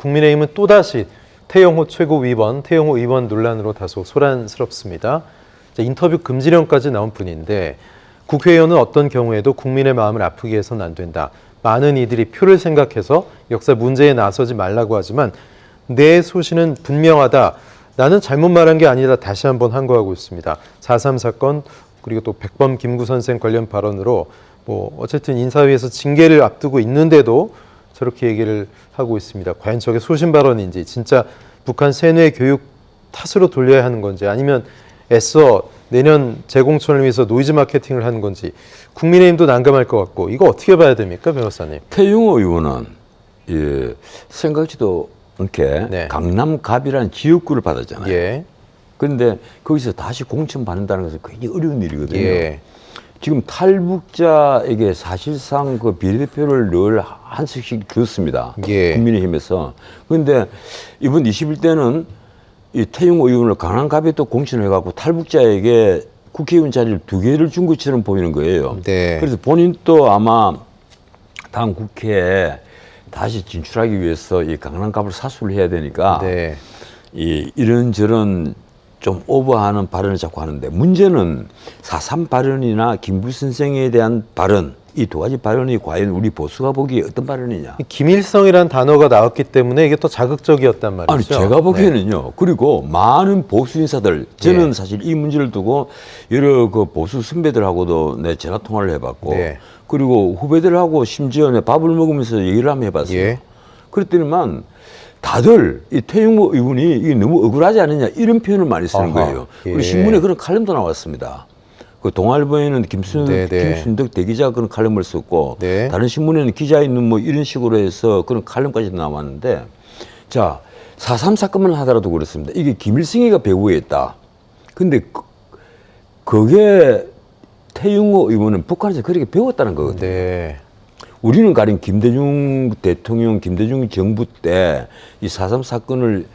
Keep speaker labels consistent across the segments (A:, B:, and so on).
A: 국민의힘은 또다시 태영호 최고위원, 태영호 의원 논란으로 다소 소란스럽습니다. 인터뷰 금지령까지 나온 뿐인데 국회의원은 어떤 경우에도 국민의 마음을 아프게 해서는 안 된다. 많은 이들이 표를 생각해서 역사 문제에 나서지 말라고 하지만 내 소신은 분명하다. 나는 잘못 말한 게 아니다. 다시 한번 항거하고 있습니다. 4.3 사건 그리고 또 백범 김구 선생 관련 발언으로 어쨌든 인사위에서 징계를 앞두고 있는데도 저렇게 얘기를 하고 있습니다. 과연 저게 소신 발언인지 진짜 북한 세뇌 교육 탓으로 돌려야 하는 건지 아니면 애써 내년 재공천을 위해서 노이즈 마케팅을 하는 건지 국민의힘도 난감할 것 같고 이거 어떻게 봐야 됩니까, 변호사님?
B: 태영호 의원은 생각지도 않게 강남갑이라는 지역구를 받았잖아요.
A: 예.
B: 그런데 거기서 다시 공천 받는다는 것은 굉장히 어려운 일이거든요.
A: 예.
B: 지금 탈북자에게 사실상 그 비례대표를 늘 한 석씩 줬습니다.
A: 예.
B: 국민의힘에서. 그런데 이번 21대는 이 태영호 의원을 강남갑에 또 공천을 해갖고 탈북자에게 국회의원 자리를 2개를 준 것처럼 보이는 거예요.
A: 네.
B: 그래서 본인도 아마 다음 국회에 다시 진출하기 위해서 이 강남갑을 사수를 해야 되니까
A: 네.
B: 이런저런 좀 오버하는 발언을 자꾸 하는데 문제는 4.3 발언이나 김구 선생에 대한 발언 이 두 가지 발언이 과연 우리 보수가 보기에 어떤 발언이냐.
A: 김일성이라는 단어가 나왔기 때문에 이게 또 자극적이었단 말이죠.
B: 아니 제가 보기에는요. 그리고 많은 보수 인사들 저는 사실 이 문제를 두고 여러 그 보수 선배들하고도 내 전화 통화를 해봤고 그리고 후배들하고 심지어 내 밥을 먹으면서 얘기를 한번 해봤어요. 그랬더니만 다들 이 태영호 의원이 이게 너무 억울하지 않느냐 이런 표현을 많이 쓰는 거예요. 그리고 신문에 그런 칼럼도 나왔습니다. 그 동아일보에는 김순덕 대기자가 그런 칼럼을 썼고 다른 신문에는 기자 있는 뭐 이런 식으로 해서 그런 칼럼까지 나왔는데 자 4.3 사건만 하더라도 그렇습니다. 이게 김일성이가 배후에 있다. 근데 그게 태영호 의원은 북한에서 그렇게 배웠다는 거거든요. 우리는 가령 김대중 대통령, 김대중 정부 때 이 4.3 사건을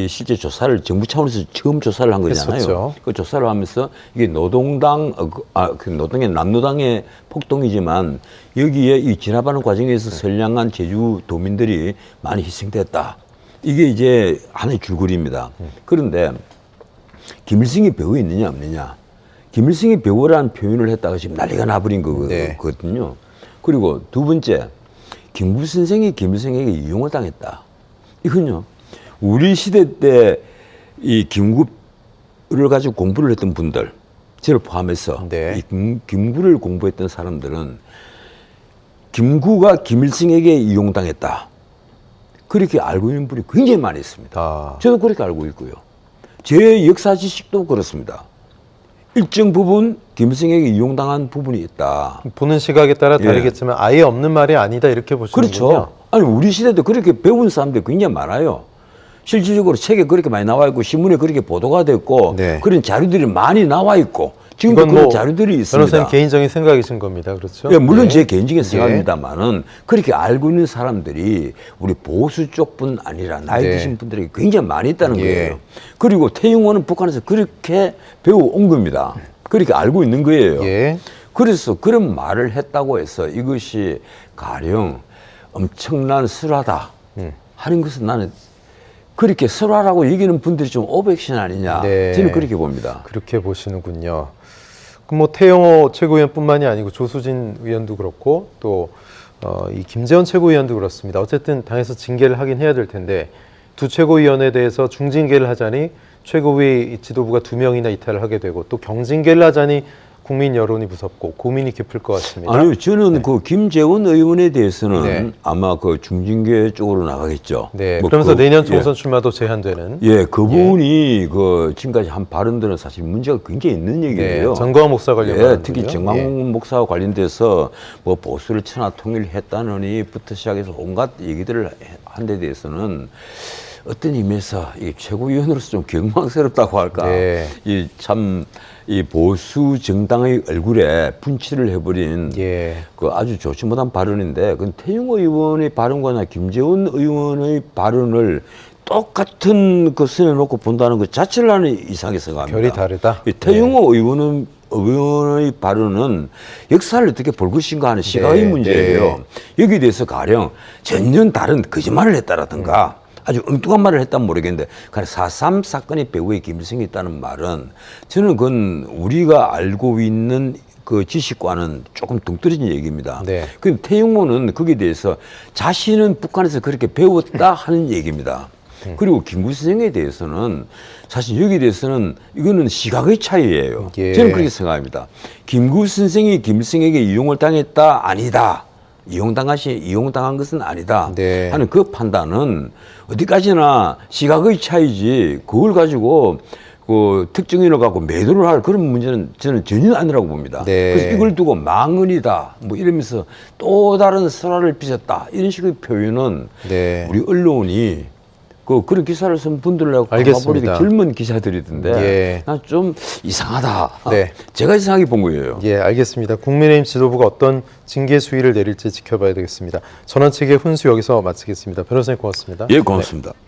B: 실제 조사를 정부 차원에서 처음 조사를 한 거잖아요.
A: 했었죠.
B: 그 조사를 하면서 이게 노동당, 노동의 남노당의 폭동이지만 여기에 이 진압하는 과정에서 선량한 제주도민들이 많이 희생됐다. 이게 이제 하나의 줄거리입니다. 그런데 김일성이 배후에 있느냐 없느냐. 김일성이 배후라는 표현을 했다가 지금 난리가 나버린 거거든요. 그리고 두 번째, 김구 선생이 김일성에게 이용을 당했다. 이건요, 우리 시대 때 이 김구를 가지고 공부를 했던 분들, 저를 포함해서 이 김구를 공부했던 사람들은 김구가 김일성에게 이용당했다. 그렇게 알고 있는 분이 굉장히 많이 있습니다. 저도 그렇게 알고 있고요. 제 역사 지식도 그렇습니다. 일정 부분 김일성에게 이용당한 부분이 있다.
A: 보는 시각에 따라 다르겠지만 아예 없는 말이 아니다 이렇게 보시는군요.
B: 그렇죠. 아니 우리 시대도 그렇게 배운 사람들이 굉장히 많아요. 실질적으로 책에 그렇게 많이 나와 있고 신문에 그렇게 보도가 됐고 그런 자료들이 많이 나와 있고 지금도 그런 자료들이 있습니다.
A: 변호사님 개인적인 생각이신 겁니다. 그렇죠?
B: 예, 물론 제 개인적인 생각입니다만은 그렇게 알고 있는 사람들이 우리 보수 쪽뿐 아니라 나이 드신 분들이 굉장히 많이 있다는 거예요. 그리고 태영호는 북한에서 그렇게 배워온 겁니다. 그렇게 알고 있는 거예요. 그래서 그런 말을 했다고 해서 이것이 가령 엄청난 설화다 하는 것은 나는 그렇게 설화라고 여기는 분들이 좀 오버액션 아니냐 저는 그렇게 봅니다.
A: 그렇게 보시는군요. 그럼 태영호 최고위원뿐만이 아니고 조수진 의원도 그렇고 또 이 김재원 최고위원도 그렇습니다. 어쨌든 당에서 징계를 하긴 해야 될 텐데 두 최고위원에 대해서 중징계를 하자니 최고위 지도부가 2명이나 이탈을 하게 되고 또 경징계를 하자니 국민 여론이 무섭고 고민이 깊을 것 같습니다.
B: 아니요, 저는 그 김재원 의원에 대해서는 아마 그 중징계 쪽으로 나가겠죠.
A: 그러면서 내년 총선 출마도 제한되는.
B: 그분이 그 지금까지 한 발언들은 사실 문제가 굉장히 있는 얘기예요.
A: 정광훈 목사 관련.
B: 특히 정광훈 목사와 관련돼서 뭐 보수를 천하 통일했다느니부터 시작해서 온갖 얘기들을 한 데 대해서는 어떤 의미에서 이 최고위원으로서 좀 경망스럽다고 할까. 이 보수 정당의 얼굴에 분칠을 해버린 그 아주 좋지 못한 발언인데 그 태영호 의원의 발언과 김재원 의원의 발언을 똑같은 것을 놓고 본다는 것 자체를 나는 이상하게 생각합니다.
A: 결이 다르다.
B: 태영호 의원의 발언은 역사를 어떻게 볼 것인가 하는 시각의 문제예요. 여기에 대해서 가령 전혀 다른 거짓말을 했다라든가 아주 엉뚱한 말을 했다면 모르겠는데, 4.3 사건의 배후에 김일성이 있다는 말은 저는 그건 우리가 알고 있는 그 지식과는 조금 동떨어진 얘기입니다.
A: 네.
B: 그럼 태영호는 거기에 대해서 자신은 북한에서 그렇게 배웠다 하는 얘기입니다. 그리고 김구 선생에 대해서는 사실 여기에 대해서는 이거는 시각의 차이예요.
A: 예.
B: 저는 그렇게 생각합니다. 김구 선생이 김일성에게 이용을 당했다? 아니다. 이용당한 것은 아니다.
A: 네.
B: 하는 그 판단은 어디까지나 시각의 차이지 그걸 가지고 그 특정인을 갖고 매도를 할 그런 문제는 저는 전혀 아니라고 봅니다.
A: 네.
B: 그래서 이걸 두고 망언이다 뭐 이러면서 또 다른 설화를 빚었다 이런 식의 표현은
A: 네.
B: 우리 언론이 그런 기사를 쓴 분들하고
A: 알겠습니다.
B: 가보니까 젊은 기자들이던데
A: 예.
B: 난 좀 이상하다.
A: 네.
B: 제가 이상하게 본 거예요.
A: 예, 알겠습니다. 국민의힘 지도부가 어떤 징계 수위를 내릴지 지켜봐야 되겠습니다. 전원책의 훈수 여기서 마치겠습니다. 변호사님 고맙습니다.
B: 예, 고맙습니다.
A: 네.